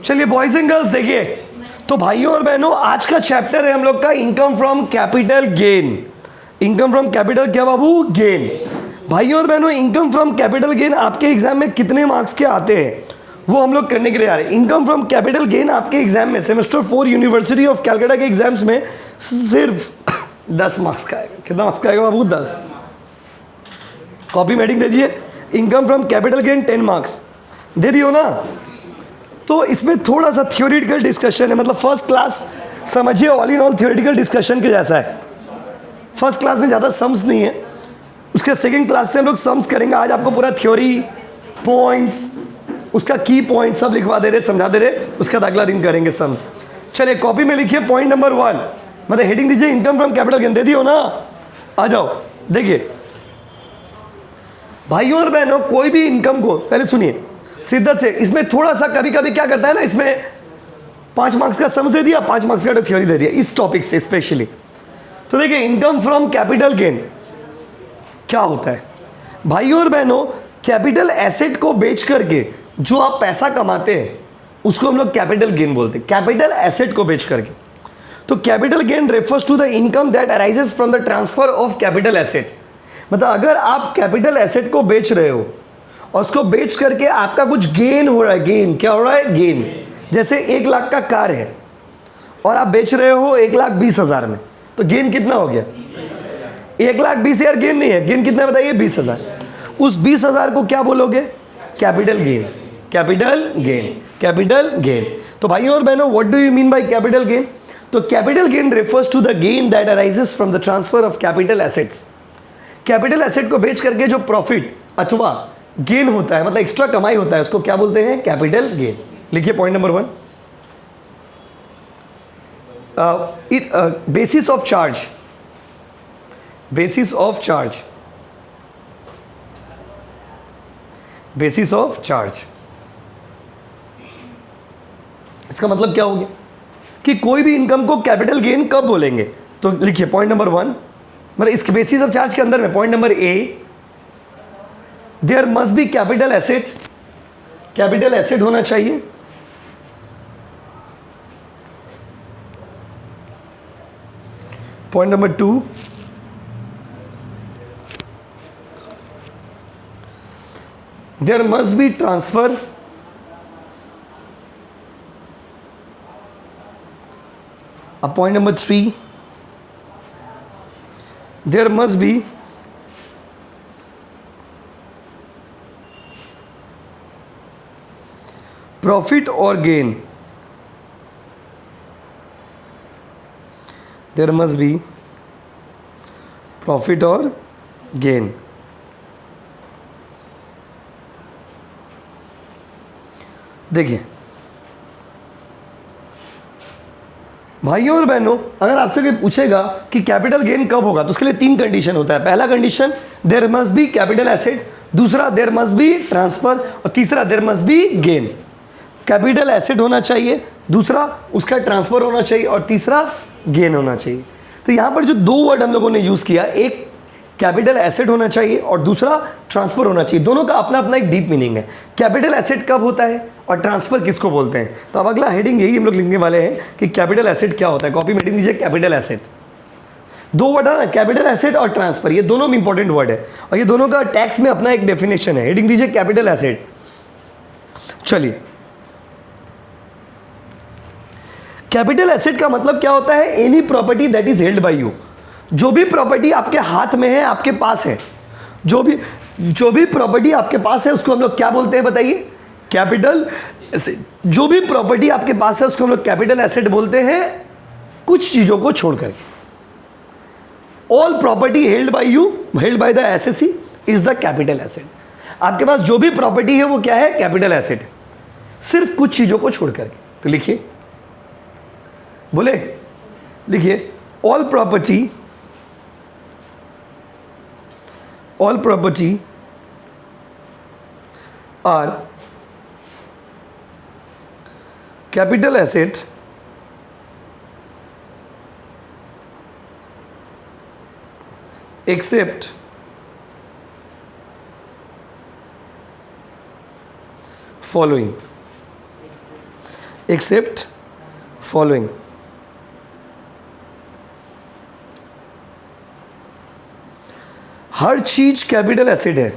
चलिए boys and girls देखिए, तो भाइयों और बहनों आज का चैप्टर है हम लोग का income from capital gain. Income from capital क्या बाबू? गेन। भाइयों और बहनों इनकम फ्रॉम कैपिटल गेन आपके एग्जाम में कितने मार्क्स के आते हैं वो हम लोग करने के लिए आ रहे हैं। इनकम फ्रॉम कैपिटल गेन आपके एग्जाम में सेमेस्टर 4 यूनिवर्सिटी ऑफ कैलकाटा के एग्जाम्स में सिर्फ 10 मार्क्स का आएगा। कितना मार्क्स का आएगा बाबू? 10। कॉपी मेटिंग दे दीजिए। Income from capital gain 10 marks दे दियो ना। तो इसमें थोड़ा सा थियोरिटिकल डिस्कशन है, मतलब फर्स्ट क्लास समझिए all in all theoretical discussion के जैसा है। फर्स्ट क्लास में ज़्यादा सम्स नहीं है, उसके सेकंड क्लास से हम लोग सम्स करेंगे। आज आपको पूरा थ्योरी पॉइंट्स, उसका की पॉइंट सब लिखवा दे रहे, समझा दे रहे, उसका अगला दिन करेंगे सम्स। चलिए कॉपी में लिखिए पॉइंट नंबर 1, मतलब हेडिंग दीजिए इनकम फ्रॉम कैपिटल गेन। दे दियो ना, आ जाओ। देखिए भाइयों और बहनों कोई भी इनकम को पहले सुनिए शिद्दत से। इसमें थोड़ा सा कभी कभी क्या करता है ना, इसमें 5 मार्क्स का सम्स दे दिया, 5 मार्क्स का थ्योरी दे दिया इस टॉपिक से स्पेशली। तो देखिए इनकम फ्रॉम कैपिटल गेन क्या होता है भाइयों और बहनों? कैपिटल एसेट को बेच करके जो आप पैसा कमाते हैं उसको हम लोग कैपिटल गेन बोलते हैं। कैपिटल एसेट को बेच करके, तो capital gain refers to the income that arises from the transfer of capital asset. मतलब अगर आप कैपिटल एसेट को बेच रहे हो और उसको बेच करके आपका कुछ गेन हो रहा है। गेन क्या हो रहा है? गेन। जैसे 1 लाख का कार है और आप बेच रहे हो 1,20,000 में, तो गेन कितना हो गया? 1,20,000 गेन नहीं है, गेन कितना बताइए? 20,000। उस 20,000 को क्या बोलोगे? Capital gain. Capital gain, capital gain. तो भाइयों और बहनों what do you mean by capital gain? तो capital gain refers to the gain that arises from the transfer of capital assets. Capital asset को बेच करके जो प्रॉफिट अथवा गेन होता है, मतलब एक्स्ट्रा कमाई होता है, उसको क्या बोलते हैं? Capital gain. लिखिए point number 1, basis of charge. Basis of charge, basis of charge, इसका मतलब क्या हो गया कि कोई भी इनकम को कैपिटल गेन कब बोलेंगे? तो लिखिए पॉइंट नंबर 1, मतलब इस बेसिस ऑफ चार्ज के अंदर में point number A, there must be capital asset. Capital asset होना चाहिए। Point number 2, there must be transfer point number 3, there must be profit or gain. There must be profit or gain. देखिए भाइयों और बहनों, अगर आपसे कोई पूछेगा कि कैपिटल गेन कब होगा तो उसके लिए 3 कंडीशन होता है। पहला condition there must be capital asset, दूसरा देयर मस्ट बी ट्रांसफर, और तीसरा there must be gain. Capital asset होना चाहिए, दूसरा उसका ट्रांसफर होना चाहिए, और तीसरा गेन होना चाहिए। तो यहाँ पर जो 2 वर्ड हम लोगों ने यूज़ किया, एक कैपिटल एसेट होना चाहिए और दूसरा ट्रांसफर होना चाहिए। दोनों का अपना अपना एक डीप मीनिंग है। कैपिटल एसेट कब होता है और ट्रांसफर किसको बोलते हैं? तो अब अगला हेडिंग यही हम लोग लिखने वाले हैं कि कैपिटल एसेट क्या होता है। कॉपी मेटिंग दीजिए। कैपिटल एसेट 2 वर्ड है ना, कैपिटल एसेट और ट्रांसफर, ये दोनों में इंपॉर्टेंट वर्ड है और ये दोनों का टैक्स में अपना एक डेफिनेशन है। हेडिंग दीजिए कैपिटल एसेट। चलिए कैपिटल एसेट का मतलब क्या होता है? Any property that is held by you. जो भी प्रॉपर्टी आपके हाथ में है, आपके पास है, जो भी प्रॉपर्टी आपके पास है उसको हम लोग क्या बोलते हैं बताइए? Capital asset. जो भी प्रॉपर्टी आपके पास है उसको हम लोग कैपिटल एसेट बोलते हैं, कुछ चीजों को छोड़कर। All property held by you, held by the assessee is the capital asset. आपके पास जो भी प्रॉपर्टी है वो क्या है? कैपिटल एसेट, सिर्फ कुछ चीजों को छोड़कर। तो लिखिए, बोले लिखिए all property are capital asset except following. Except following. हर चीज कैपिटल एसिड है,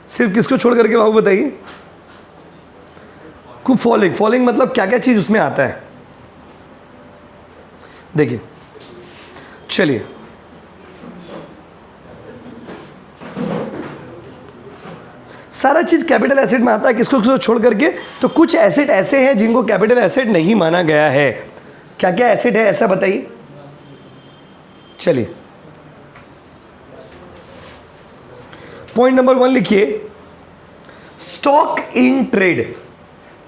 सिर्फ किसको छोड़ करके बाबू बताइए? खूब फॉलोइंग। फॉलोइंग मतलब क्या क्या चीज उसमें आता है? देखिए, चलिए सारा चीज कैपिटल एसिड में आता है, किसको किसको छोड़ करके? तो कुछ एसिड ऐसे हैं जिनको कैपिटल एसिड नहीं माना गया है। क्या क्या एसिड है ऐसा बताइए? चलिए पॉइंट नंबर 1 लिखिए, stock in trade.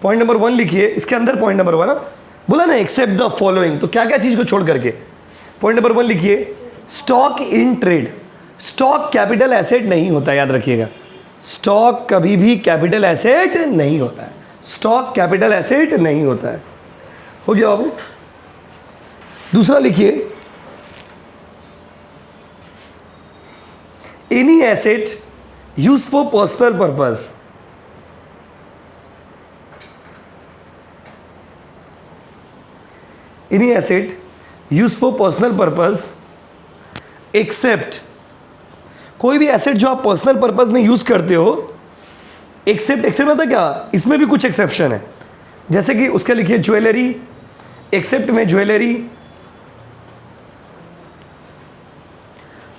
Point number 1 लिखिए, इसके अंदर पॉइंट नंबर 1 बोला ना एक्सेप्ट द फॉलोइंग, तो क्या क्या चीज को छोड़ करके? पॉइंट नंबर 1 लिखिए, stock in trade. Stock capital asset नहीं होता, याद रखिएगा। स्टॉक कभी भी कैपिटल एसेट नहीं होता है। स्टॉक कैपिटल एसेट नहीं होता है। हो गया बाबू? दूसरा लिखिए, any asset use for personal purpose. Any asset use for personal purpose except, कोई भी एसेट जो आप पर्सनल पर्पस में यूज करते हो, एक्सेप्ट। एक्सेप्ट मतलब क्या? इसमें भी कुछ एक्सेप्शन है, जैसे कि उसके लिखिए ज्वेलरी, एक्सेप्ट में jewellery,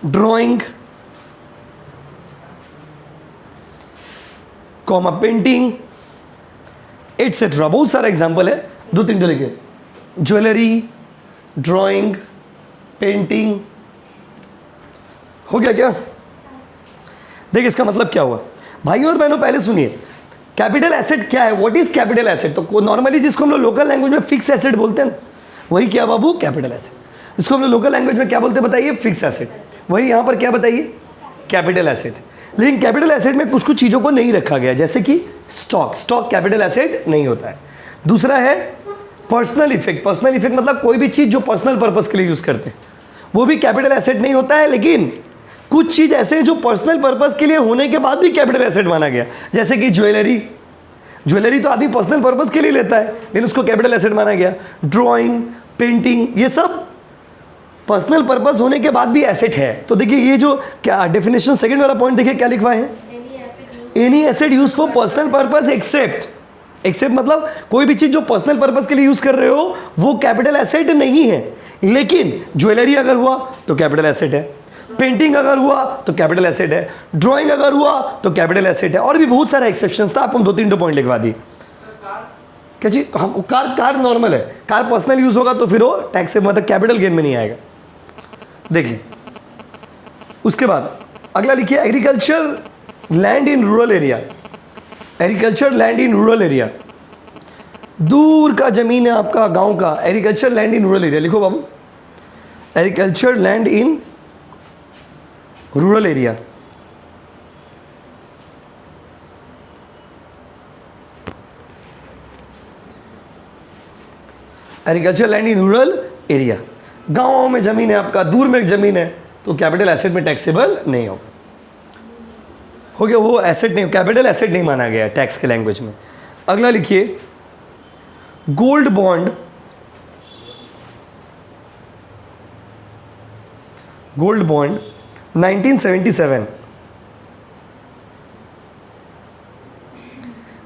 drawing, comma painting, etcetera. बहुत सारा एग्जाम्पल है, 2-3 तो लिखिए, ज्वेलरी, ड्राइंग, पेंटिंग। हो गया क्या? देखिए इसका मतलब क्या हुआ भाइयों और बहनों, पहले सुनिए कैपिटल एसेट क्या है, व्हाट इज कैपिटल एसेट। तो नॉर्मली जिसको हम लोग लोकल लैंग्वेज में फिक्स एसेट बोलते हैं ना, वही क्या बाबू? Capital asset. इसको हम लोग लोकल लैंग्वेज में क्या बोलते हैं बताइए? Fix asset. वही यहाँ पर क्या बताइए? Capital asset. लेकिन कैपिटल एसेट में कुछ कुछ चीज़ों को नहीं रखा गया, जैसे कि स्टॉक। स्टॉक कैपिटल एसेट नहीं होता है। दूसरा है पर्सनल इफेक्ट। पर्सनल इफेक्ट मतलब कोई भी चीज़ जो पर्सनल पर्पस के लिए यूज़ करते हैं, वो भी कैपिटल एसेट नहीं होता है। लेकिन कुछ चीज़ ऐसे हैं जो पर्सनल पर्पस के लिए होने के बाद भी कैपिटल एसेट माना गया, जैसे कि ज्वेलरी। ज्वेलरी तो आदमी पर्सनल पर्पस के लिए लेता है, लेकिन उसको कैपिटल एसेट माना गया। ड्राइंग, पेंटिंग, ये सब पर्सनल पर्पस होने के बाद भी एसेट है। तो देखिए ये जो क्या डेफिनेशन, सेकंड वाला पॉइंट देखिए क्या लिखवा है? Any asset use for personal purpose except. Except मतलब कोई भी चीज जो पर्सनल पर्पस के लिए यूज कर रहे हो वो कैपिटल एसेट नहीं है। लेकिन ज्वेलरी अगर हुआ तो कैपिटल एसेट है, पेंटिंग अगर हुआ तो कैपिटल एसेट है, ड्राइंग अगर हुआ तो कैपिटल एसेट है। और भी बहुत सारे एक्सेप्शंस था, आपको 2-3 पॉइंट लिखवा दिए। क्या जी? हम कार नॉर्मल है, कार पर्सनल यूज होगा तो फिर वो टैक्स से मतलब कैपिटल गेन में नहीं आएगा। देखिए उसके बाद अगला लिखिए, agriculture land in rural area. Agriculture land in rural area, दूर का जमीन है आपका गांव का, agriculture land in rural area लिखो बाबू। Agriculture land in rural area. Agriculture land in rural area, गांवों में जमीन है आपका, दूर में जमीन है, तो कैपिटल एसेट में टैक्सेबल नहीं होगा। हो गया, वो एसेट नहीं, कैपिटल एसेट नहीं माना गया टैक्स के लैंग्वेज में। अगला लिखिए, gold bond. Gold bond 1977।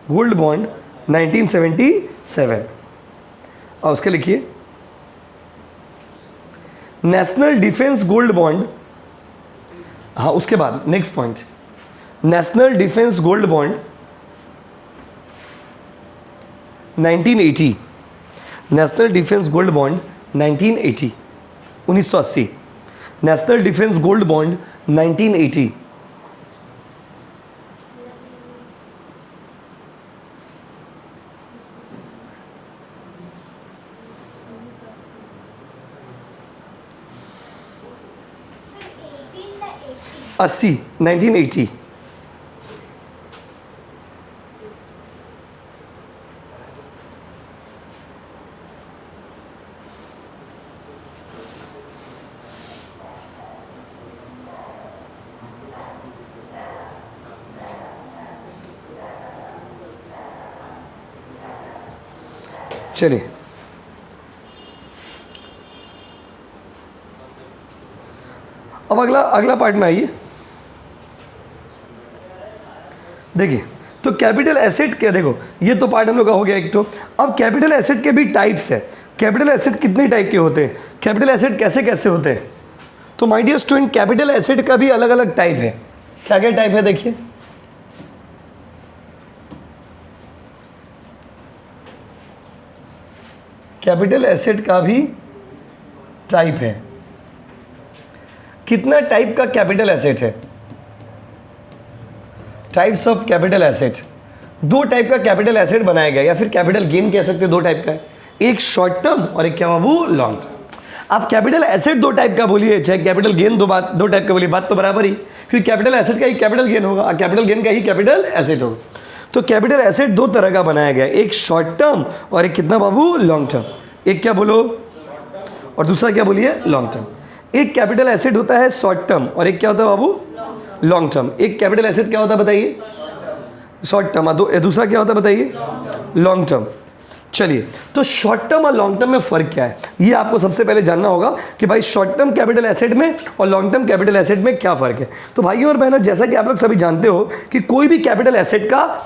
Gold bond 1977। और उसके लिखिए, नेशनल डिफेंस गोल्ड बॉन्ड। हाँ उसके बाद next point, national defence gold bond 1980। National defence gold bond 1980, 1980। National defence gold bond 1980। अस्सी 1980। चलिए अब अगला पार्ट में आइए। देखिए तो कैपिटल एसेट क्या, देखो ये तो पार्ट हम लोग का हो गया एक तो। अब कैपिटल एसेट के भी टाइप्स है। कैपिटल एसेट कितने टाइप के होते हैं, कैपिटल एसेट कैसे कैसे होते हैं? तो my dear student, capital asset का भी अलग अलग टाइप है। क्या क्या टाइप है देखिए। कैपिटल एसेट का भी टाइप है। कितना टाइप का कैपिटल एसेट है? टाइप्स ऑफ कैपिटल एसेट, दो टाइप का कैपिटल एसेट बनाया गया, या फिर कैपिटल गेन कह सकते हैं। दो टाइप का है, एक शॉर्ट टर्म और एक क्या बाबू, लॉन्ग टर्म। आप कैपिटल एसेट दो टाइप का बोलिए, चाहे कैपिटल गेन दो टाइप का बोलिए, बात तो बराबर ही, क्योंकि कैपिटल एसेट का ही कैपिटल गेन होगा, कैपिटल गेन का ही कैपिटल एसेट होगा। तो कैपिटल एसेट दो तरह का बनाया गया, एक शॉर्ट टर्म और एक कितना बाबू, लॉन्ग टर्म। एक क्या बोलो और दूसरा क्या बोलिए, लॉन्ग टर्म। एक कैपिटल एसेट होता है शॉर्ट टर्म और एक क्या होता है बाबू, लॉन्ग टर्म। एक कैपिटल एसेट क्या होता है बताइए, शॉर्ट टर्म, दूसरा क्या होता है बताइए, लॉन्ग टर्म। चलिए तो शॉर्ट टर्म और लॉन्ग टर्म में फ़र्क क्या है, ये आपको सबसे पहले जानना होगा कि भाई शॉर्ट टर्म कैपिटल एसेट में और लॉन्ग टर्म कैपिटल एसेट में क्या फ़र्क है। तो भाइयों और बहनों, जैसा कि आप लोग सभी जानते हो कि कोई भी कैपिटल एसेट का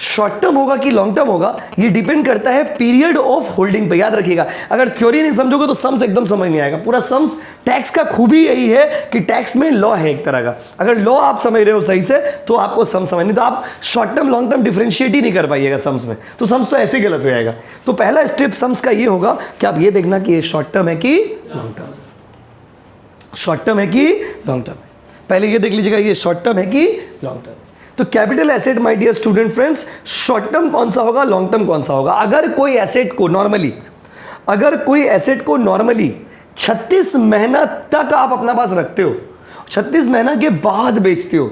शॉर्ट टर्म होगा कि लॉन्ग टर्म होगा, ये डिपेंड करता है पीरियड ऑफ होल्डिंग पे। याद रखिएगा, अगर थ्योरी नहीं समझोगे तो सम्स एकदम समझ नहीं आएगा। पूरा सम्स, टैक्स का खूबी यही है कि टैक्स में लॉ है एक तरह का। अगर लॉ आप समझ रहे हो सही से तो आपको सम समझ, नहीं तो आप short term long term differentiate ही नहीं कर पाइएगा सम्स में, तो सम्स तो ऐसे गलत हो जाएगा। तो पहला स्टेप सम्स का ये होगा कि आप ये देखना कि ये शॉर्ट टर्म है कि लॉन्ग टर्म, शॉर्ट टर्म है कि लॉन्ग टर्म। पहले ये देख लीजिएगा ये शॉर्ट टर्म है कि लॉन्ग टर्म। तो capital asset my dear student friends, short term कौन सा होगा, लॉन्ग टर्म कौन सा होगा? अगर कोई एसेट को नॉर्मली 36 महीना तक आप अपना पास रखते हो, 36 महीना के बाद बेचते हो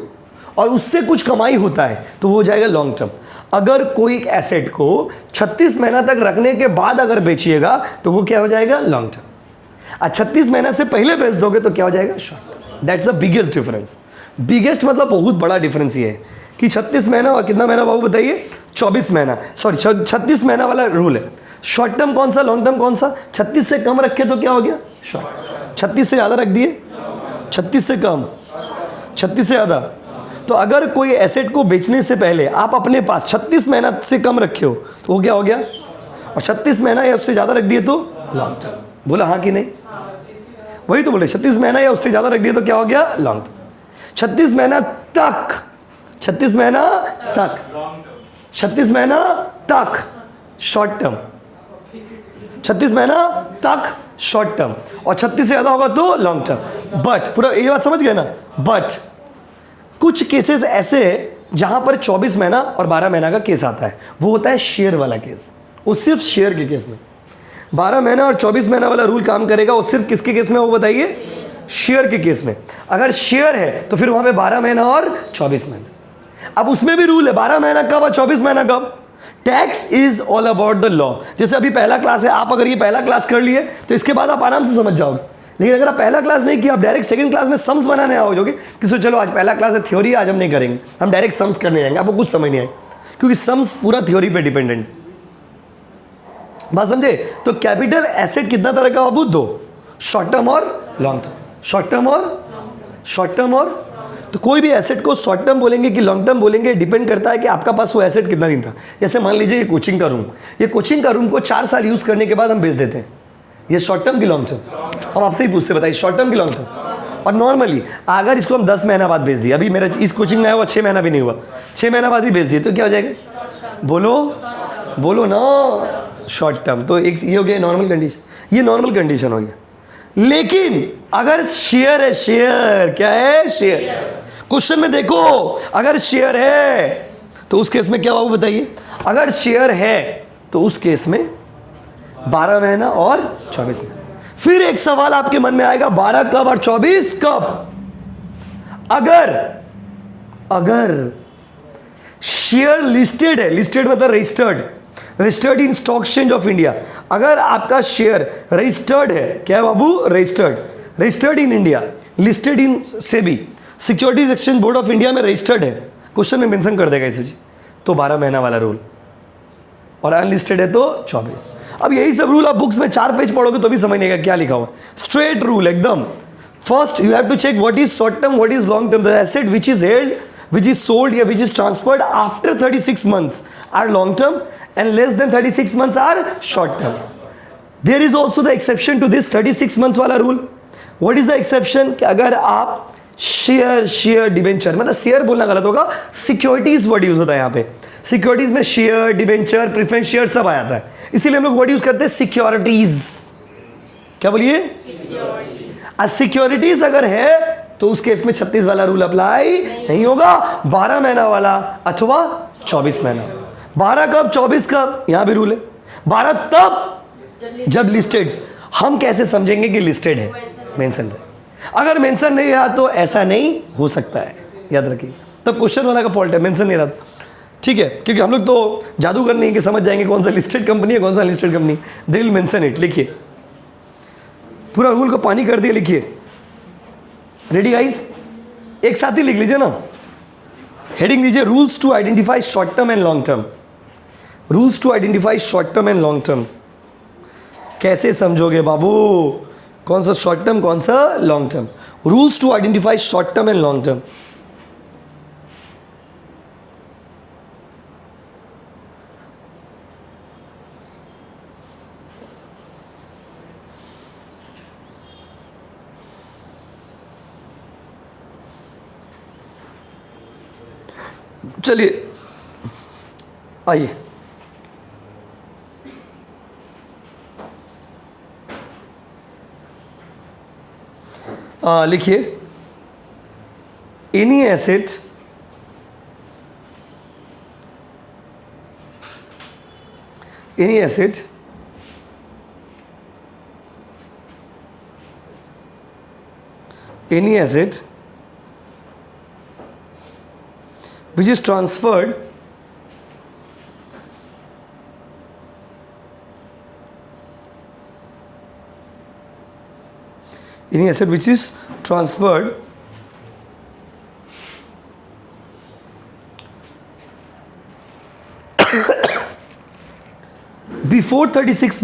और उससे कुछ कमाई होता है तो वो हो जाएगा लॉन्ग टर्म। अगर कोई एसेट को 36 महीना तक रखने के बाद अगर बेचिएगा तो वो क्या हो जाएगा, लॉन्ग टर्म। 36 महीना से पहले बेच दोगे तो क्या हो जाएगा, short term. That's the biggest difference. Biggest मतलब बहुत बड़ा डिफरेंस ये है कि 36 महीना और कितना महीना बाबू बताइए, 24 महीना, सॉरी 36 महीना वाला रूल है। शॉर्ट टर्म कौन सा, लॉन्ग टर्म कौन सा? 36 से कम रखे तो क्या हो गया, शॉर्ट। 36 से ज़्यादा रख दिए, 36 से कम, 36 से ज़्यादा। तो अगर कोई एसेट को बेचने से पहले आप अपने पास 36 महीना से कम रखे हो तो वो क्या हो गया, और 36 महीना या उससे ज़्यादा रख दिए तो लॉन्ग टर्म। बोला हाँ कि नहीं? वही तो बोले, 36 महीना या उससे ज़्यादा रख दिए तो क्या हो गया, लॉन्ग टर्म। 36 महीना तक, 36 महीना तक, 36 महीना तक शॉर्ट टर्म, 36 महीना तक शॉर्ट टर्म, और 36 से ज़्यादा होगा तो लॉन्ग टर्म। बट पूरा ये बात समझ गए ना? बट कुछ केसेस ऐसे जहां पर 24 महीना और 12 महीना का केस आता है, वो होता है शेयर वाला केस। वो सिर्फ शेयर के केस में 12 महीना और 24 महीना वाला रूल काम करेगा। वो सिर्फ किसके केस में, वो बताइए, शेयर के केस में। अगर शेयर है तो फिर वहां पे 12 महीना और 24 महीना। अब उसमें भी रूल है, 12 महीना कब और 24 महीना कब। Tax is all about the law. जैसे अभी पहला क्लास है, आप अगर ये पहला क्लास कर लिए तो इसके बाद आप आराम से समझ जाओगे। लेकिन अगर आप पहला क्लास नहीं किया, आप डायरेक्ट सेकंड क्लास में सम्स बनाने आओगे कि चलो आज पहला क्लास है थ्योरी, आज हम नहीं करेंगे, हम डायरेक्ट सम्स करने जाएंगे, आपको कुछ समझ नहीं आएगा, क्योंकि सम्स पूरा थ्योरी पे डिपेंडेंट। बात समझे? तो कैपिटल एसेट कितना तरह का बाबू, दो, शॉर्ट टर्म और लॉन्ग टर्म। शॉर्ट टर्म और तो कोई भी एसेट को शॉर्ट टर्म बोलेंगे कि लॉन्ग टर्म बोलेंगे, डिपेंड करता है कि आपका पास वो एसेट कितना दिन था। जैसे मान लीजिए ये कोचिंग का रूम को 4 साल यूज़ करने के बाद हम बेच देते हैं, ये शॉर्ट टर्म की लॉन्ग टर्म? हम आपसे ही पूछते, बताइए शॉर्ट टर्म की लॉन्ग टर्म। और नॉर्मली अगर इसको हम 10 महीना बाद बेच दिए, अभी मेरा इस कोचिंग में आया हुआ 6 महीना भी नहीं हुआ, 6 महीना बाद ही बेच दिए तो क्या हो जाएगा, बोलो ना, शॉर्ट टर्म। तो एक ये हो गया नॉर्मल कंडीशन, ये नॉर्मल कंडीशन हो गया। लेकिन अगर शेयर है, शेयर क्या है, शेयर। क्वेश्चन में देखो, अगर शेयर है तो उस केस में क्या बाबू बताइए, अगर शेयर है तो उस केस में 12 महीना और 24 महीना। फिर एक सवाल आपके मन में आएगा, 12 कब और 24 कब? अगर शेयर लिस्टेड है, लिस्टेड मतलब registered in stock exchange of India. अगर आपका शेयर रजिस्टर्ड है, क्या है बाबू, registered in India, listed in SEBI, securities exchange board of India में रजिस्टर्ड है, क्वेश्चन में मेंशन कर देगा इसे जी, तो 12 महीना वाला रूल, और अनलिस्टेड है तो 24। अब यही सब रूल आप बुक्स में 4 पेज पढ़ोगे तो भी समझ नहीं आएगा क्या लिखा हुआ। स्ट्रेट रूल एकदम। First you have to check what is short term, what is long term. The asset which is held, which is sold या which is transferred after 36 months are long term and less than 36 months are short term. There is also the exception to this 36 months वाला rule. What is the exception? कि अगर आप share debenture, मतलब share बोलना गलत होगा, securities word use होता है यहाँ पे। सिक्योरिटीज में शेयर, डिबेंचर, प्रेफरेंस शेयर सब आ जाता है, इसीलिए हम लोग वर्ड यूज करते हैं सिक्योरिटीज। क्या बोलिए? सिक्योरिटीज अगर है तो उस केस में 36 वाला रूल अप्लाई नहीं होगा, 12 महीना वाला अथवा 24 महीना। 12 कब, 24 कब, यहां भी रूल है। 12 तब जब लिस्टेड। हम कैसे समझेंगे कि लिस्टेड है? मेंशन है। अगर मेंशन नहीं रहा तो ऐसा नहीं हो सकता है, याद रखिए। तब क्वेश्चन वाला का फॉल्ट है, मेंशन नहीं रहा। ठीक है, क्योंकि हम लोग तो जादूगर नहीं कि समझ जाएंगे कौन सा लिस्टेड कंपनी है, कौन सा listed company. They will mention it. लिखिए, पूरा रूल को पानी कर दिए, लिखिए। Ready guys? एक साथ ही लिख लीजिए ना। हेडिंग दीजिए rules to identify short term and long term. Rules to identify short term and long term. कैसे समझोगे बाबू कौन सा शॉर्ट टर्म, कौन सा long term? Rules to identify short term and long term. चलिए आइए, लिखिए। Any asset which is transferred any asset which is transferred before 36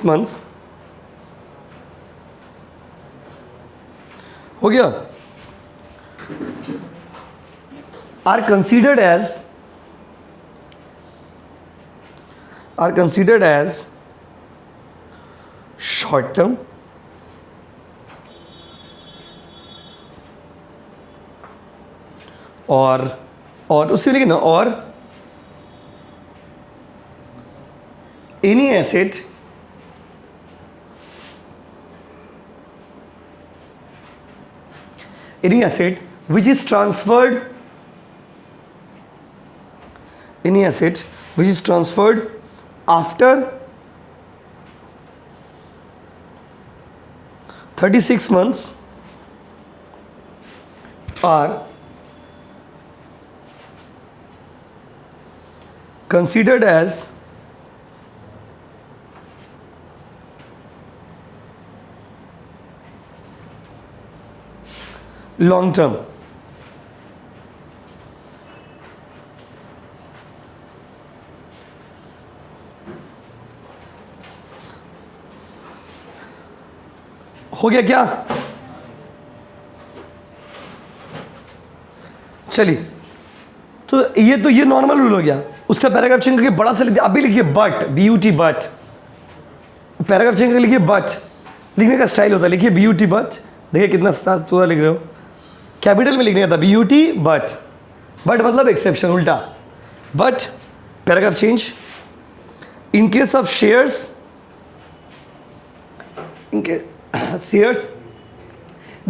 months हो गया, are considered as short term और उससे लिखे ना, और any asset which is transferred after 36 months are considered as long term। हो गया क्या? चलिए, तो ये नॉर्मल रूल हो गया। उसका पैराग्राफ चेंज करके बड़ा सा लिखिए, अभी लिखिए but, BUT but. Paragraph change करके लिखिए बट, लिखने का स्टाइल होता है। लिखिए BUT बट, देखिए कितना साफ सुथरा लिख रहे हो। कैपिटल में लिखने का था BUT बट मतलब एक्सेप्शन, उल्टा। But paragraph change, in case of shares,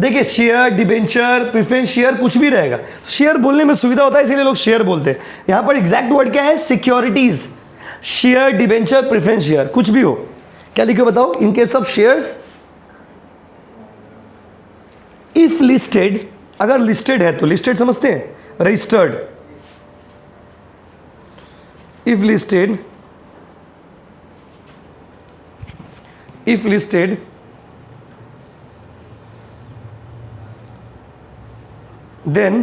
देखिए शेयर, डिबेंचर, प्रेफरेंस शेयर कुछ भी रहेगा तो शेयर बोलने में सुविधा होता है, इसीलिए लोग शेयर बोलते हैं। यहां पर एग्जैक्ट वर्ड क्या है? Securities. Share, debenture, preference share कुछ भी हो, क्या लिखो बताओ? In case of shares, if listed, अगर लिस्टेड है तो लिस्टेड समझते हैं, registered. If listed then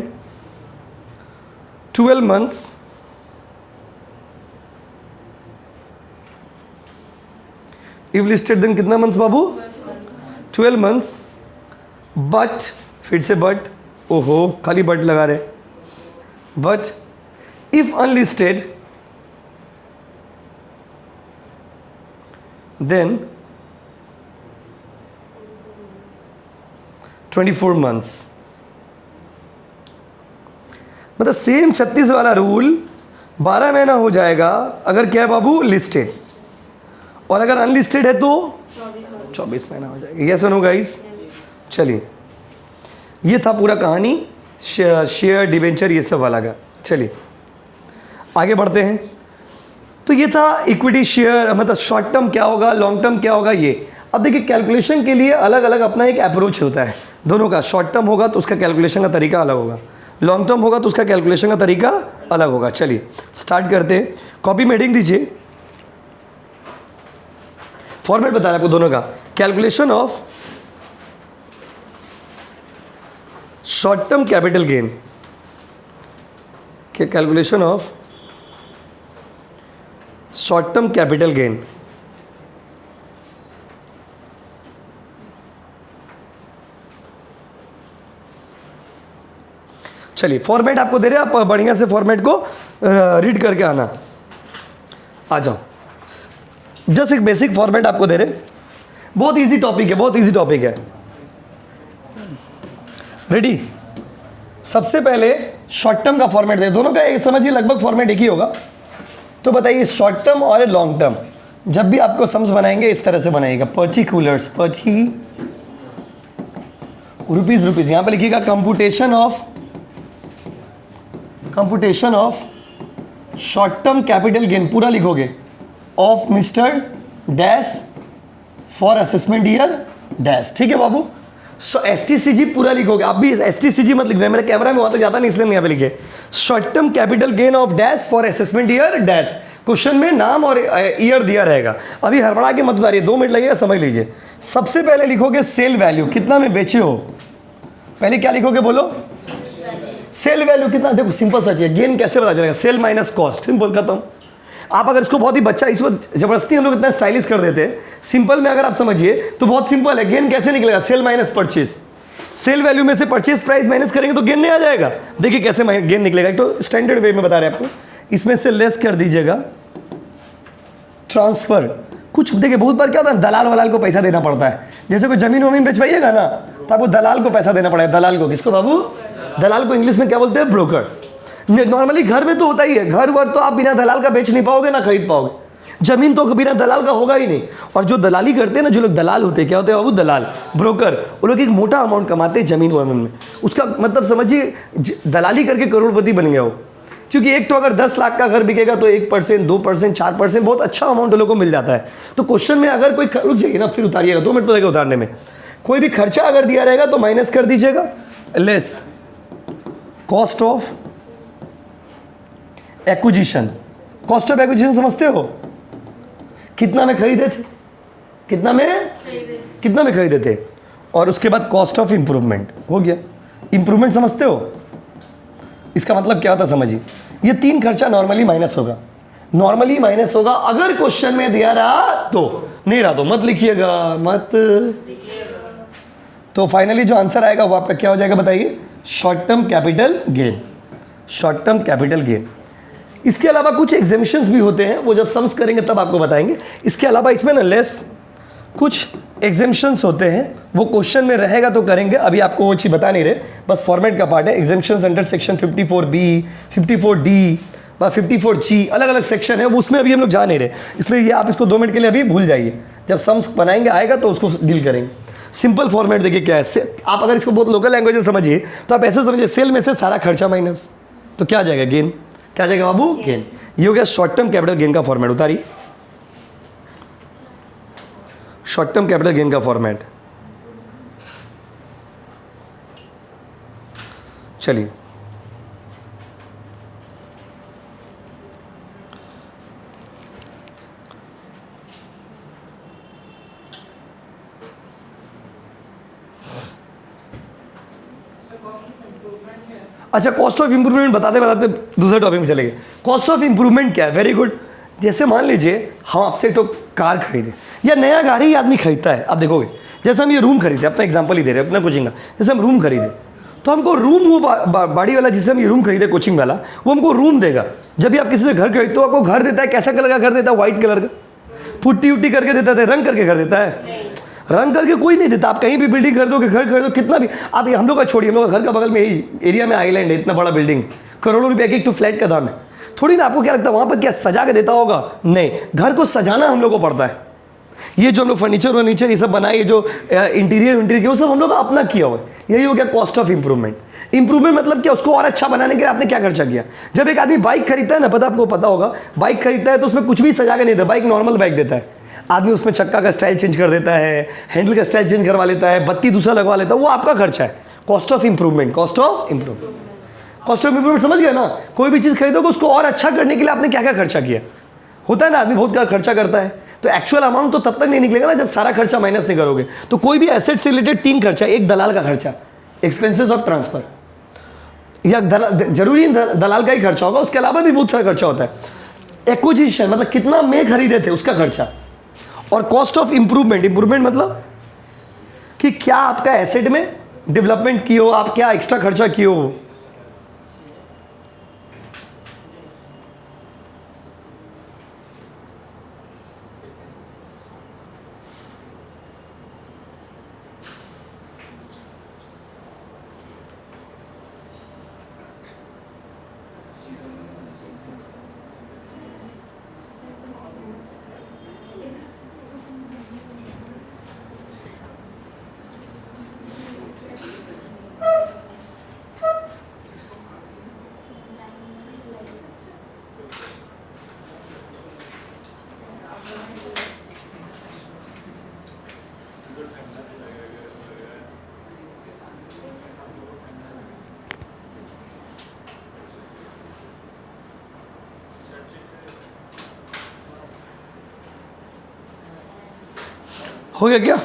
12 months if listed then कितना months बाबू? 12 months but फिर से but, ओहो खाली but लगा रहे, but if unlisted then 24 months। मतलब सेम 36 वाला रूल 12 महीना हो जाएगा अगर क्या है बाबू लिस्टेड, और अगर अनलिस्टेड है तो 24 महीना हो जाएगा। Yes no guys? चलिए ये था पूरा कहानी शेयर डिवेंचर ये सब वाला का। चलिए आगे बढ़ते हैं। तो ये था इक्विटी शेयर, मतलब शॉर्ट टर्म क्या होगा, लॉन्ग टर्म क्या होगा ये। अब देखिए कैलकुलेशन के लिए अलग अलग अपना एक अप्रोच होता है दोनों का। शॉर्ट टर्म होगा तो उसका कैलकुलेशन का तरीका अलग होगा, लॉन्ग टर्म होगा तो उसका कैलकुलेशन का तरीका अलग होगा। चलिए स्टार्ट करते हैं। कॉपी में हेडिंग दीजिए, फॉर्मेट बताया आपको दोनों का। Calculation of short term capital gain, calculation of short term capital gain. चलिए फॉर्मेट आपको दे रहे हैं, आप बढ़िया से फॉर्मेट को रीड करके आना। आ जाओ, जस्ट एक बेसिक फॉर्मेट आपको दे रहे, बहुत इजी टॉपिक है, बहुत इजी टॉपिक है। रेडी? सबसे पहले शॉर्ट टर्म का फॉर्मेट दे, दोनों का एक समझिए लगभग फॉर्मेट एक ही होगा। तो बताइए शॉर्ट टर्म और लॉन्ग टर्म जब भी आपको सम्स बनाएंगे इस तरह से बनाइएगा, पर्टिकुलर्स, रुपीज, यहां पे लिखिएगा computation of short term capital gain, पूरा लिखोगे, of mister dash for assessment year dash. ठीक है बाबू? सो STCG पूरा लिखोगे। आप भी STCG मत लिख देना, मेरे कैमरा में वहां तक जाता नहीं इसलिए मैं यहाँ पे लिखे short term capital gain of dash for assessment year dash. Question में नाम और ईयर दिया रहेगा। अभी हड़बड़ा के मत उतारिए, 2 मिनट लगेगा, समझ लीजिए। सबसे पहले लिखोगे सेल वैल्यू, कितना में बेचे हो। पहले क्या लिखोगे बोलो? सेल वैल्यू कितना। देखो सिंपल सच है, गेन कैसे पता चलेगा? सेल माइनस कॉस्ट, सिंपल खत्म। आप अगर इसको बहुत ही बच्चा, इसको जबरदस्ती हम लोग इतना स्टाइलिश कर देते हैं, सिंपल में अगर आप समझिए तो बहुत सिंपल है। गेन कैसे निकलेगा? Sale minus purchase. Sale value में से परचेज प्राइस माइनस करेंगे तो गेन नहीं आ जाएगा। देखिए कैसे गेन निकलेगा, तो स्टैंडर्ड वे में बता रहे हैं आपको। इसमें से लेस कर दीजिएगा ट्रांसफर। कुछ देखिए बहुत बार क्या होता है, दलाल वलाल को पैसा देना पड़ता है। जैसे कोई जमीन वमीन बेचवाइएगा ना तो आपको दलाल को पैसा देना पड़ेगा। दलाल को, किसको बाबू? दलाल को इंग्लिश में क्या बोलते हैं? ब्रोकर। नॉर्मली घर में तो होता ही है, घर वर तो आप बिना दलाल का बेच नहीं पाओगे ना खरीद पाओगे। जमीन तो बिना दलाल का होगा ही नहीं। और जो दलाली करते हैं ना, जो लोग दलाल होते हैं, क्या होते हैं बाबू? दलाल, ब्रोकर। वो लोग एक मोटा अमाउंट कमाते हैं जमीन वमीन में। उसका मतलब समझिए दलाली करके करोड़पति बन गया हो। क्योंकि एक तो अगर 10 लाख का घर बिकेगा तो 1%, 2%, 4% बहुत अच्छा अमाउंट लोगों को मिल जाता है। तो क्वेश्चन में अगर कोई, रुक जाइए ना फिर उतारिएगा, 2 मिनट तो लगेगा उतारने में। कोई भी खर्चा अगर दिया रहेगा तो माइनस कर दीजिएगा, less cost of acquisition. Cost of acquisition समझते हो? कितना में खरीदे थे, कितना में खरीदे थे, और उसके बाद कॉस्ट ऑफ इंप्रूवमेंट हो गया। इंप्रूवमेंट समझते हो? इसका मतलब क्या होता है समझिए, ये 3 खर्चा नॉर्मली माइनस होगा, नॉर्मली माइनस होगा। अगर क्वेश्चन में दिया रहा तो, नहीं रहा तो मत लिखिएगा, मत। तो फाइनली जो आंसर आएगा वो आपका क्या हो जाएगा बताइए? Short term capital gain, short term capital gain. इसके अलावा कुछ एग्जामिशंस भी होते हैं, वो जब सम्स करेंगे तब आपको बताएंगे। इसके अलावा इसमें ना लेस कुछ एग्जामिशंस होते हैं, वो क्वेश्चन में रहेगा तो करेंगे। अभी आपको वो चीज़ बता नहीं रहे, बस फॉर्मेट का पार्ट है। एग्जामिशंस अंडर सेक्शन 54B, 54D व 54G, अलग अलग सेक्शन है, वो उसमें अभी हम लोग जा नहीं रहे, इसलिए ये आप इसको 2 मिनट के लिए अभी भूल जाइए। जब सम्स बनाएंगे आएगा तो उसको डील करेंगे। सिंपल फॉर्मेट देखिए क्या है। आप अगर इसको बहुत लोकल लैंग्वेज में समझिए तो आप ऐसे समझिए, सेल में से सारा खर्चा माइनस, तो क्या आ जाएगा? गेन। क्या आ जाएगा बाबू? गेन। ये हो गया शॉर्ट टर्म कैपिटल गेन का फॉर्मेट। उतारिए शॉर्ट टर्म कैपिटल गेन का फॉर्मेट। चलिए अच्छा, कॉस्ट ऑफ इंप्रूवमेंट बताते बताते दूसरे टॉपिक में चले गए। कॉस्ट ऑफ इंप्रूवमेंट क्या है? Very good. जैसे मान लीजिए हम आपसे तो कार खरीदे या नया गाड़ी ही आदमी खरीदता है, आप देखोगे जैसे हम ये रूम खरीदे, अपना एग्जांपल ही दे रहे हैं अपना कोचिंग का, जैसे हम रूम खरीदे तो हमको रूम, वो बाड़ी वाला जिससे हम ये रूम खरीदे कोचिंग वाला, वो हमको रूम देगा। जब भी आप किसी से घर खरीदते हो आपको घर देता है, कैसा कलर का घर देता है? व्हाइट कलर का, पुट्टी उट्टी करके देता है, रंग करके घर देता है? रंग करके कोई नहीं देता। आप कहीं भी बिल्डिंग खरीदोगे, घर खरीदो, कितना भी आप, हम लोग का छोड़िए, हम लोग का घर का बगल में यही एरिया में आइलैंड है, इतना बड़ा बिल्डिंग, करोड़ों रुपये एक तो फ्लैट का दाम है। थोड़ी ना आपको क्या लगता है वहाँ पर क्या सजा के देता होगा? नहीं, घर को सजाना हम लोग को पड़ता है। ये जो हम लोग फर्नीचर ये सब बनाए, ये जो इंटीरियर वो सब हम लोग का अपना किया हुआ है। यही हो गया कॉस्ट ऑफ इंप्रूवमेंट। इंप्रूवमेंट मतलब क्या? उसको और अच्छा बनाने के लिए आपने क्या खर्चा किया। जब एक आदमी बाइक खरीदता है ना, आपको पता होगा, बाइक खरीदता है तो उसमें कुछ भी सजा के नहीं देता, बाइक नॉर्मल बाइक देता है। आदमी उसमें चक्का का स्टाइल चेंज कर देता है, हैंडल का स्टाइल चेंज करवा लेता है, बत्ती दूसरा लगवा लेता है, वो आपका खर्चा है। Cost of improvement, cost of improvement, cost of improvement समझ गए ना? कोई भी चीज़ खरीदोगे उसको और अच्छा करने के लिए आपने क्या क्या खर्चा किया। होता है ना, आदमी बहुत खर्चा करता है, तो एक्चुअल अमाउंट तो तब तक नहीं निकलेगा ना जब सारा खर्चा माइनस नहीं करोगे। तो कोई भी एसेट से रिलेटेड 3 खर्चा, एक दलाल का खर्चा, एक्सपेंसेस ऑफ ट्रांसफर, या जरूरी दलाल का ही खर्चा होगा, उसके अलावा भी बहुत सारा खर्चा होता है। एक्विजिशन मतलब कितना में खरीदे थे उसका खर्चा, और कॉस्ट ऑफ इंप्रूवमेंट, इंप्रूवमेंट मतलब कि क्या आपका एसेट में डेवलपमेंट की हो, आप क्या एक्स्ट्रा खर्चा किए हो। हो गया क्या?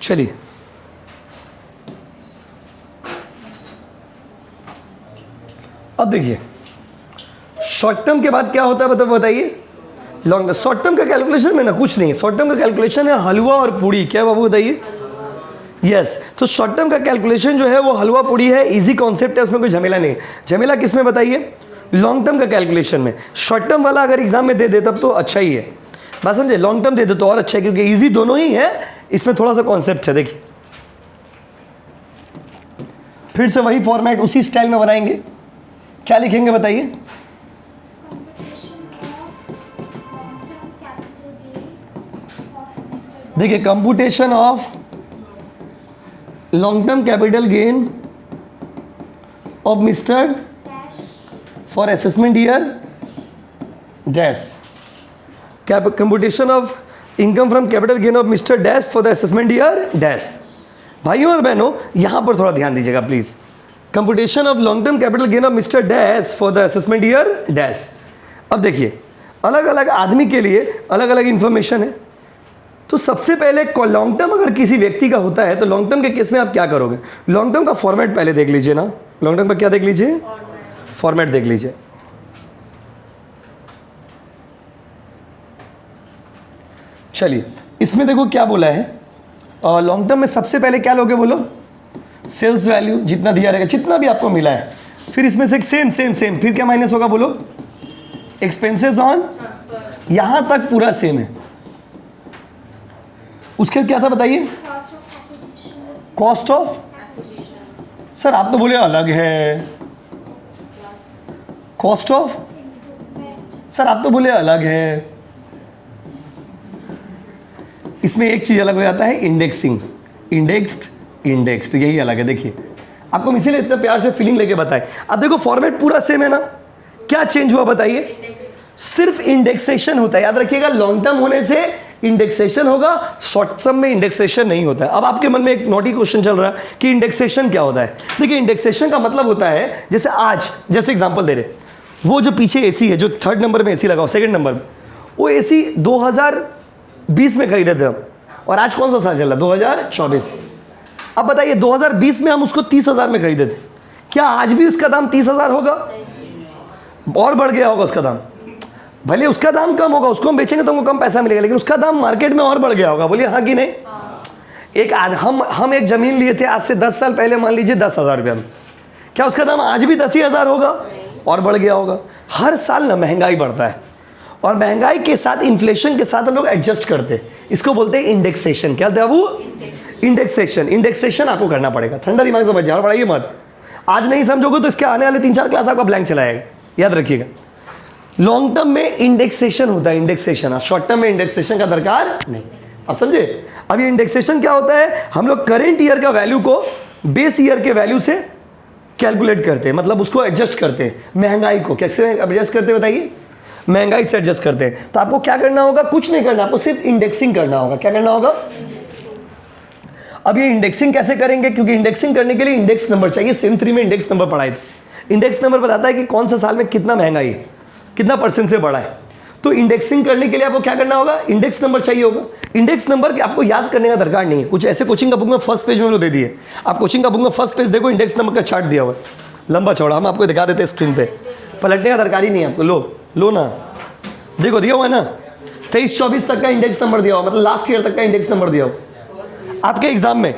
चलिए, अब देखिए शॉर्ट टर्म के बाद क्या होता है बताइए। लॉन्ग शॉर्ट टर्म का कैलकुलेशन में ना कुछ नहीं, शॉर्ट टर्म का कैलकुलेशन है हलवा और पूड़ी। क्या बाबू बताइए? यस, तो शॉर्ट टर्म का कैलकुलेशन जो है वो हलवा पूड़ी है, इजी कॉन्सेप्ट है, उसमें कोई झमेला नहीं। झमेला किस में बताइए? लॉन्ग टर्म का कैलकुलेशन में। शॉर्ट टर्म वाला अगर एग्जाम में दे दे तब तो अच्छा ही है, बात समझे। लॉन्ग टर्म दे दे तो और अच्छा है, क्योंकि इजी दोनों ही है, इसमें थोड़ा सा कॉन्सेप्ट है। देखिए फिर से वही फॉर्मेट उसी स्टाइल में बनाएंगे। क्या लिखेंगे बताइए? देखिए, computation of long term capital gain of mister for assessment year dash, computation of income from capital gain of mister dash for the assessment year dash. भाइयों और बहनों यहां पर थोड़ा ध्यान दीजिएगा please. Computation of long term capital gain of mister dash for the assessment year dash. अब देखिए, अलग अलग आदमी के लिए अलग अलग इंफॉर्मेशन है। तो सबसे पहले लॉन्ग टर्म अगर किसी व्यक्ति का होता है तो लॉन्ग टर्म के केस में आप क्या करोगे? लॉन्ग टर्म का फॉर्मेट पहले देख लीजिए ना। लॉन्ग टर्म का क्या देख लीजिए? फॉर्मेट देख लीजिए। चलिए, इसमें देखो क्या बोला है। लॉन्ग टर्म में सबसे पहले क्या लोगे बोलो? सेल्स वैल्यू जितना दिया रहेगा, जितना भी आपको मिला है। फिर इसमें से सेम सेम सेम, फिर क्या माइनस होगा बोलो? एक्सपेंसेस ऑन, यहां तक पूरा सेम है। उसके क्या था बताइए? कॉस्ट ऑफ, सर आप तो बोले अलग है। कॉस्ट ऑफ, सर आप तो बोले अलग है। इसमें एक चीज अलग हो जाता है, इंडेक्सिंग, इंडेक्स्ड, यही अलग है। देखिए आपको इसीलिए इतना प्यार से फीलिंग लेके बताए। अब देखो फॉर्मेट पूरा सेम है ना, क्या चेंज हुआ बताइए? सिर्फ इंडेक्सेशन होता है, याद रखिएगा। लॉन्ग टर्म होने से इंडेक्सेशन होगा, शॉर्ट टर्म में इंडेक्सेशन नहीं होता है। अब आपके मन में एक नोटी क्वेश्चन चल रहा है कि इंडेक्सेशन क्या होता है। देखिए, इंडेक्सेशन का मतलब होता है, जैसे आज, जैसे एग्जांपल दे रहे, वो जो पीछे एसी है, जो 3rd नंबर में एसी लगा हो, 2nd नंबर में, वो एसी 2020 में खरीदे थे हम, और आज कौन सा साल चल रहा है? 2024। अब बताइए 2020 में हम उसको 30,000 में खरीदे थे, क्या आज भी उसका दाम 30,000 होगा? और बढ़ गया होगा उसका दाम। भले उसका दाम कम होगा, उसको हम बेचेंगे तो हमको कम पैसा मिलेगा, लेकिन उसका दाम मार्केट में और बढ़ गया होगा। बोलिए हाँ कि नहीं? एक आज हम एक जमीन लिए थे आज से 10 साल पहले, मान लीजिए 10,000 रुपया में, क्या उसका दाम आज भी 10,000 होगा? और बढ़ गया होगा। हर साल ना महंगाई बढ़ता है, और महंगाई के साथ, इन्फ्लेशन के साथ हम लोग एडजस्ट करते हैं। इसको बोलते हैं इंडेक्सेशन। क्या होता है वो? इंडेक्सेशन। इंडेक्सेशन आपको करना पड़ेगा, ठंडा दिमाग से समझिए, बढ़ाइए मत। आज नहीं समझोगे तो इसके आने वाले 3-4 क्लास आपका ब्लैंक चलाएगा, याद रखिएगा। लॉन्ग टर्म में इंडेक्सेशन होता है, इंडेक्सेशन। शॉर्ट टर्म में इंडेक्सेशन का दरकार नहीं। अब समझे? अब ये इंडेक्सेशन क्या होता है? हम लोग करेंट ईयर का वैल्यू को बेस ईयर के वैल्यू से कैलकुलेट करते हैं, मतलब उसको एडजस्ट करते हैं। महंगाई को कैसे एडजस्ट करते हैं बताइए? महंगाई से एडजस्ट करते हैं। तो आपको क्या करना होगा? कुछ नहीं करना, आपको सिर्फ इंडेक्सिंग करना होगा। क्या करना होगा? अब ये इंडेक्सिंग कैसे करेंगे? क्योंकि इंडेक्सिंग करने के लिए इंडेक्स नंबर चाहिए। सेम 3 में इंडेक्स नंबर पढ़ाए थे। इंडेक्स नंबर बताता है कि कौन सा साल में कितना महंगाई है, कितना % से बढ़ा है। तो इंडेक्सिंग करने के लिए आपको क्या करना होगा? इंडेक्स नंबर चाहिए होगा। इंडेक्स नंबर के आपको याद करने का दरकार नहीं है। कुछ ऐसे कोचिंग का बुक में फर्स्ट पेज में उन्होंने दे दिए। आप कोचिंग का बुक में फर्स्ट पेज देखो, इंडेक्स नंबर का चार्ट दिया हुआ है, लंबा चौड़ा। हम आपको दिखा देते हैं स्क्रीन पे, पलटने का दरकार ही नहीं है आपको। लो ना, देखो दिया हुआ है ना, 23-24 तक का इंडेक्स नंबर दिया हुआ, मतलब लास्ट ईयर तक का इंडेक्स नंबर दिया हुआ आपके एग्जाम में।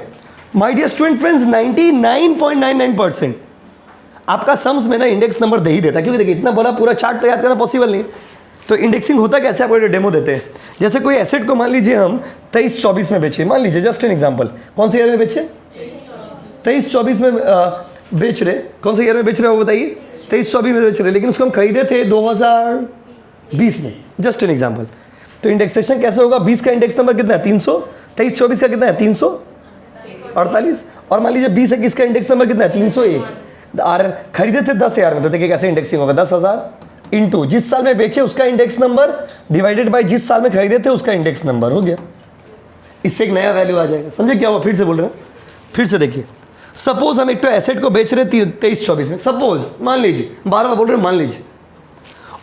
माय डियर स्टूडेंट फ्रेंड्स, 99.99% आपका सम्स में ना इंडेक्स नंबर दे ही देता है, क्योंकि देखिए इतना बड़ा पूरा चार्ट तो याद करना पॉसिबल नहीं। तो इंडेक्सिंग होता कैसे, आपको डेमो देते हैं। जैसे कोई एसेट को मान लीजिए हम 23-24 में बेचे, मान लीजिए, जस्ट एन एग्जांपल। कौन से ईयर में बेचे? 23-24 में बेच रहे। कौन से ईयर में बेच रहे हो बताइए? 23-24 में बेच रहे, लेकिन उसको हम खरीदे थे 2020 में, जस्ट एन एग्जांपल। तो इंडेक्सेशन कैसे होगा? 20 का इंडेक्स नंबर कितना है? 300। 23-24 का कितना है? 348। और मान लीजिए 20-21 का इंडेक्स नंबर कितना है? 301। और खरीदे थे 10,000 में, तो देखिए कैसे इंडेक्सिंग होगा? 10,000 इंटू जिस साल में बेचे उसका इंडेक्स नंबर डिवाइडेड बाय जिस साल में खरीदे थे उसका इंडेक्स नंबर, हो गया। इससे एक नया वैल्यू आ जाएगा। समझे क्या हुआ? फिर से बोल रहे हैं, फिर से देखिए। सपोज हम एक तो एसेट को बेच रहे 23-24 में, सपोज मान लीजिए, 12 बोल रहे मान लीजिए,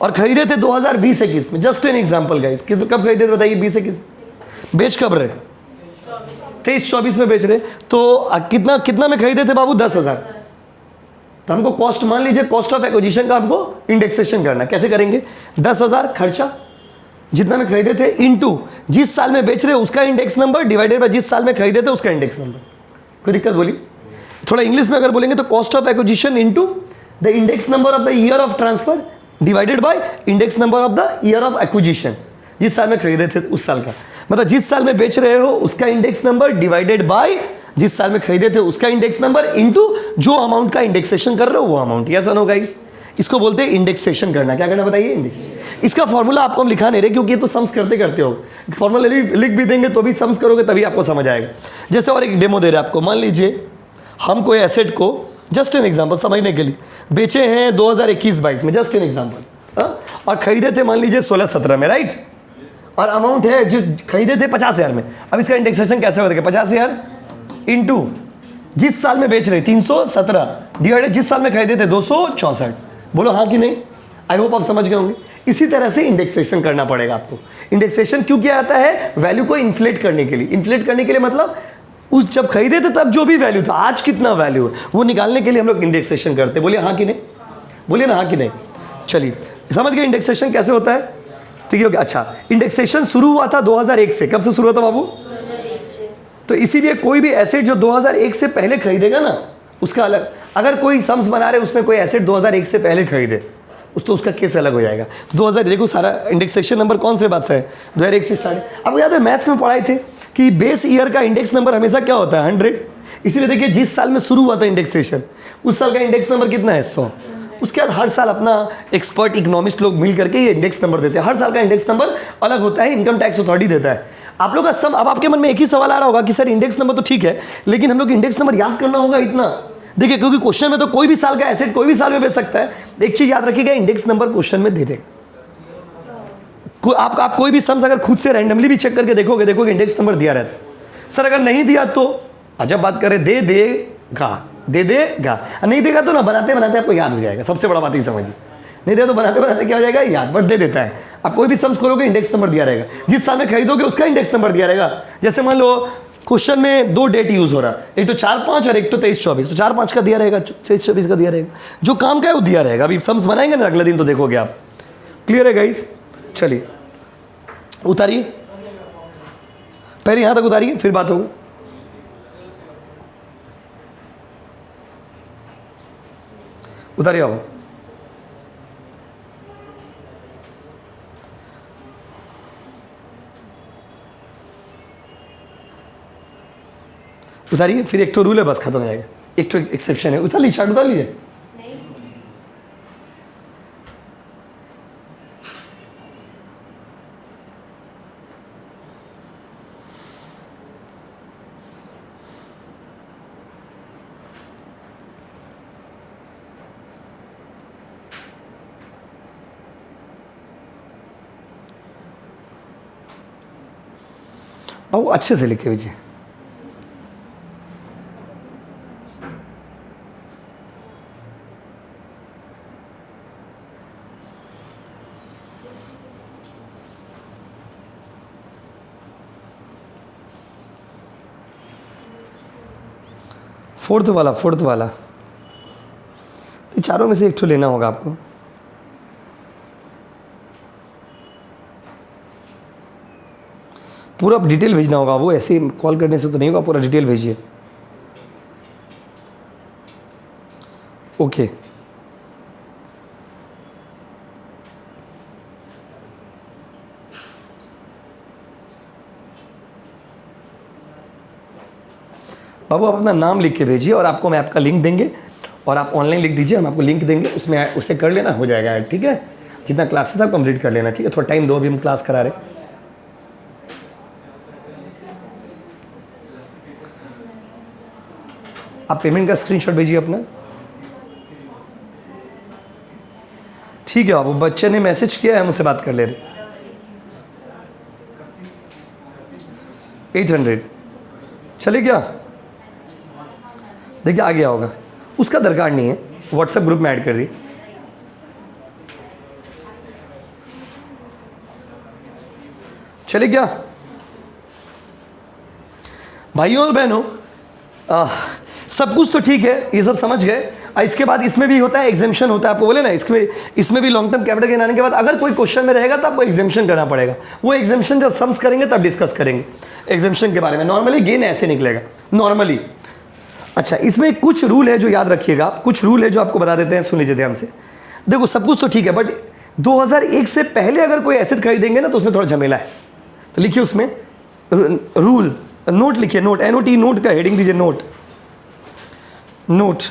और खरीदे थे 2020-21 में, जस्ट एन एग्जांपल गाइस। कब खरीदे थे बताइए? 20-21। बेच कब रहे? 23-24 में बेच रहे। तो कितना में खरीदे थे बाबू? 10,000। तो हमको कॉस्ट, मान लीजिए कॉस्ट ऑफ एक्विजिशन का हमको इंडेक्सेशन करना है। कैसे करेंगे? 10,000 खर्चा जितना में खरीदे थे, इनटू जिस साल में बेच रहे उसका इंडेक्स नंबर डिवाइडेड बाय जिस साल में खरीदे थे उसका इंडेक्स नंबर। कोई दिक्कत बोली? थोड़ा इंग्लिश में अगर बोलेंगे तो cost of acquisition into the index number of the year of transfer divided by index number of the year of acquisition. जिस साल में खरीदे थे उस साल का, मतलब जिस साल में बेच रहे हो उसका इंडेक्स नंबर डिवाइडेड बाय जिस साल में खरीदे थे उसका इंडेक्स नंबर इनटू जो अमाउंट का इंडेक्सेशन कर रहे हो वो अमाउंट। यस और नो गाइस? इसको बोलते हैं इंडेक्सेशन करना। क्या करना बताइए? इंडेक्स। इसका फॉर्मूला आपको हम लिखा नहीं रहे, क्योंकि ये तो सम्स करते करते हो। फॉर्मूला लिख भी देंगे तो भी सम्स करोगे तभी आपको समझ आएगा। जैसे और एक डेमो दे रहे हैं आपको। मान लीजिए हम कोई एसेट को, जस्ट एन एग्जांपल समझने के लिए, बेचे हैं 2021-22 में, जस्ट एन एग्जांपल, और खरीदे थे मान लीजिए 16-17 में, राइट? और अमाउंट है जो खरीदे थे 50,000 में। अब इसका इंडेक्सेशन कैसे होगा? 50,000 इनटू जिस साल में बेच रहे 317 डिवाइडेड जिस साल में खरीदे थे 264। बोलो हाँ कि नहीं? आई होप आप समझ गए होंगे। इसी तरह से इंडेक्सेशन करना पड़ेगा आपको। इंडेक्सेशन क्यों किया जाता है? वैल्यू को इन्फ्लेट करने के लिए। इन्फ्लेट करने के लिए मतलब उस जब खरीदे थे तब जो भी वैल्यू था, आज कितना वैल्यू है, वो निकालने के लिए हम लोग इंडेक्सेशन करते हैं। बोलिए हाँ कि नहीं? बोलिए ना हाँ कि नहीं? चलिए समझ गए इंडेक्सेशन कैसे होता है? ठीक है, अच्छा। इंडेक्सेशन शुरू हुआ था 2001 से। कब से शुरू हुआ था बाबू? तो इसीलिए कोई भी एसेट जो 2001 से पहले खरीदेगा ना उसका अलग। अगर कोई सम्स बना रहे उसमें कोई एसेट 2001 से पहले खरीदे तो उसका केस अलग हो जाएगा। तो 2000 देखो सारा इंडेक्सेशन नंबर कौन से बात से है? 2001 से स्टार्ट है। आपको याद है मैथ्स में पढ़ाए थे कि बेस ईयर का इंडेक्स नंबर हमेशा क्या होता है? 100। इसीलिए देखिए जिस साल में शुरू हुआ था इंडेक्सेशन उस साल का इंडेक्स नंबर कितना है? 100। उसके बाद हर साल अपना एक्सपर्ट इकोनॉमिस्ट लोग मिल करके ये इंडेक्स नंबर देते हैं। हर साल का इंडेक्स नंबर अलग होता है, इनकम टैक्स अथॉरिटी देता है। आप लोग का सब, अब आपके मन में एक ही सवाल आ रहा होगा कि सर इंडेक्स नंबर तो ठीक है, लेकिन हम लोग इंडेक्स नंबर याद करना होगा इतना। देखिए क्योंकि क्वेश्चन में तो कोई भी साल का एसेट कोई भी साल में बेच सकता है। एक चीज याद रखिएगा, इंडेक्स नंबर क्वेश्चन में दे देगा। आप कोई भी सम्स अगर खुद से रैंडमली भी चेक करके देखोगे इंडेक्स नंबर दिया रहता है। सर अगर नहीं दिया तो अजब बात करें, दे देगा, नहीं देगा तो ना बनाते बनाते आपको याद हो जाएगा। सबसे बड़ा बात ही समझिए, नहीं दिया तो बनाते बनाते क्या हो जाएगा? याद, बट दे देता है। आप कोई भी सम्स खोलोगे इंडेक्स नंबर दिया रहेगा, जिस साल में खरीदोगे उसका इंडेक्स नंबर दिया रहेगा। जैसे मान लो क्वेश्चन में 2 डेट यूज हो रहा है, एक तो 4-5 और एक तो 23-24, तो 4-5 का दिया रहेगा, 23-24 का दिया रहेगा, जो काम का है वो दिया रहेगा। अभी सम्स बनाएंगे ना अगले दिन तो देखोगे आप। क्लियर है गाइस? चलिए उतारिए, पहले यहां तक उतारिए फिर बात होगी। उतारिए आओ, उतारिए। फिर एक तो रूल है बस खत्म हो जाएगा, एक तो एक्सेप्शन है। उतार लीजिए, चार्ट उतार लीजिए। बाबू अच्छे से लिखे भेजिए। फोर्थ वाला ये चारों में से एक ठो लेना होगा आपको। पूरा डिटेल भेजना होगा, वो ऐसे कॉल करने से तो नहीं होगा, पूरा डिटेल भेजिए। ओके बाबू आप अपना नाम लिख के भेजिए और आपको हम ऐप का लिंक देंगे और आप ऑनलाइन लिख दीजिए, हम आपको लिंक देंगे, उसमें उसे कर लेना, हो जाएगा ऐड। ठीक है, जितना क्लासेस आप कंप्लीट कर लेना। ठीक है, थोड़ा टाइम दो, अभी हम क्लास करा रहे। आप पेमेंट का स्क्रीनशॉट भेजिए अपना। ठीक है बाबू, बच्चे ने मैसेज किया है, हम उससे बात कर ले रहे। 800 चले क्या? देखिए आ गया होगा, उसका दरकार नहीं है, व्हाट्सएप ग्रुप में ऐड कर दी। चले क्या भाइयों और बहनों? सब कुछ तो ठीक है, ये सब समझ गए। इसके बाद इसमें भी होता है एग्जाम्शन होता है, आपको बोले ना, इसमें भी लॉन्ग टर्म कैपिटल गेन आने के बाद अगर कोई क्वेश्चन में रहेगा तो आपको एग्जाम्शन करना पड़ेगा। वो एग्जाम्शन जब सम्स करेंगे तब डिस्कस करेंगे एग्जाम्शन के बारे में। नॉर्मली गेन ऐसे निकलेगा नॉर्मली। अच्छा, इसमें कुछ रूल है जो याद रखिएगा आप, कुछ रूल है जो आपको बता देते हैं, सुन लीजिए ध्यान से। देखो सब कुछ तो ठीक है, बट 2001 से पहले अगर कोई एसेट खरीदेंगे ना तो उसमें थोड़ा झमेला है। तो लिखिए उसमें रूल, नोट लिखिए, नोट, NOT, नोट का हेडिंग दीजिए, नोट। नोट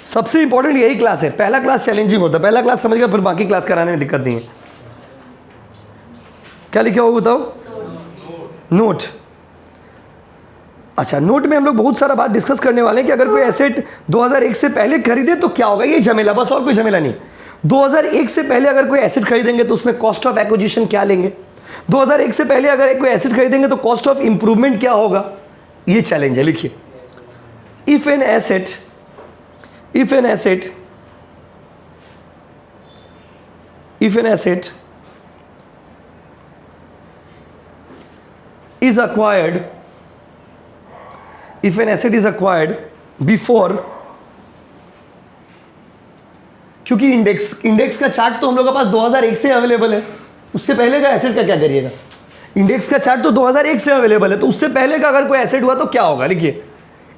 सबसे इंपॉर्टेंट यही क्लास है। पहला क्लास चैलेंजिंग होता है, पहला क्लास समझ गया, फिर बाकी क्लास कराने में दिक्कत नहीं है। क्या लिखा होगा बताओ? नोट। अच्छा, नोट में हम लोग बहुत सारा बात डिस्कस करने वाले हैं कि अगर कोई एसेट 2001 से पहले खरीदे तो क्या होगा, ये झमेला, बस और कोई झमेला नहीं। 2001 से पहले अगर कोई एसेट खरीदेंगे तो उसमें कॉस्ट ऑफ एक्विजिशन क्या लेंगे, 2001 से पहले अगर कोई एसेट खरीदेंगे तो कॉस्ट ऑफ इंप्रूवमेंट क्या होगा, ये चैलेंज है। लिखिए, if an asset is acquired before, क्योंकि इंडेक्स का चार्ट तो हम लोग के पास 2001 से अवेलेबल है, उससे पहले का एसेट का क्या करिएगा? इंडेक्स का चार्ट तो 2001 से अवेलेबल है, तो उससे पहले का अगर कोई एसेट हुआ तो क्या होगा? लिखिए,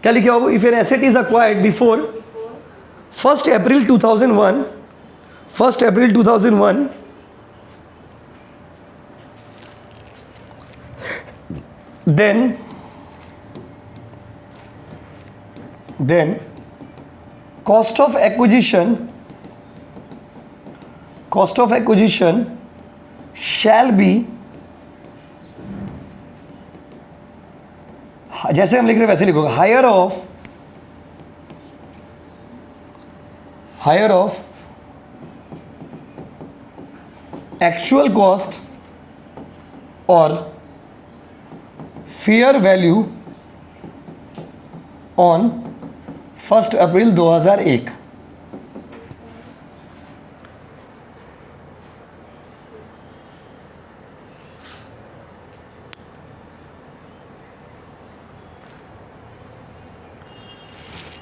क्या लिखिए बाबू? If an asset is acquired before 1 April 2001, then cost of acquisition shall be, जैसे हम लिख रहे वैसे लिखोगे, higher of actual cost or fair value on 1 April 2001।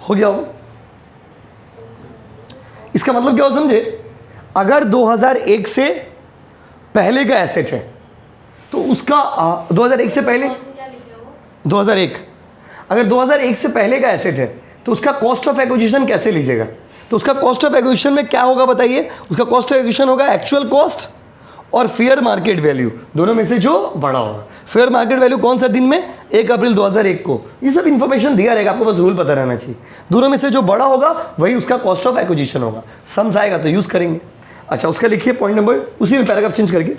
हो गया हो। इसका मतलब क्या हो समझे, अगर 2001 से पहले का एसेट है तो उसका 2001 से पहले 2001, अगर 2001 से पहले का एसेट है तो उसका कॉस्ट ऑफ एक्विजिशन कैसे लीजिएगा? तो उसका कॉस्ट ऑफ एक्विजिशन में क्या होगा बताइए? उसका कॉस्ट ऑफ एक्विजिशन होगा एक्चुअल कॉस्ट और फेयर मार्केट वैल्यू, दोनों में से जो बड़ा होगा। फेयर मार्केट वैल्यू कौन सा दिन में? 1 अप्रैल 2001 को। ये सब इंफॉर्मेशन दिया रहेगा, आपको बस रूल पता रहना चाहिए। दोनों में से जो बड़ा होगा वही उसका कॉस्ट ऑफ एक्विजिशन होगा। सम्स आएगा तो यूज करेंगे। अच्छा, उसका लिखिए पॉइंट नंबर, उसी में पैराग्राफ चेंज करके,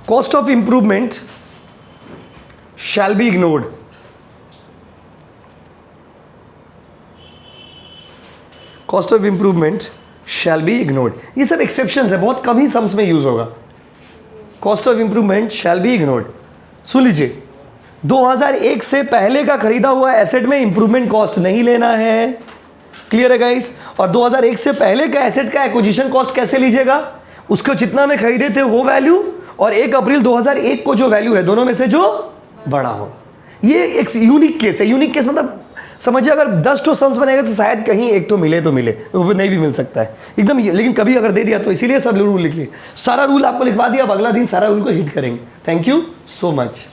cost of improvement shall be ignored. Cost of improvement shall be ignored. ये सब एक्सेप्शन है, बहुत कम ही सम्स में यूज होगा। Cost of improvement shall be ignored. सुन लीजिए, 2001 से पहले का खरीदा हुआ एसेट में इंप्रूवमेंट कॉस्ट नहीं लेना है। क्लियर है गाइस? और 2001 से पहले का एसेट का एक्विजिशन कॉस्ट कैसे लीजिएगा? उसको जितना में खरीदे थे वो वैल्यू और 1 अप्रैल 2001 को जो वैल्यू है, दोनों में से जो बड़ा हो। ये एक यूनिक केस है। यूनिक केस मतलब समझिए, अगर 10 तो सम्स बनेगा तो शायद कहीं एक तो मिले, वो नहीं भी मिल सकता है एकदम, लेकिन कभी अगर दे दिया तो इसीलिए सब रूल लिख लिए। सारा रूल आपको लिखवा दिया, अब अगला दिन सारा रूल को हिट करेंगे। Thank you so much.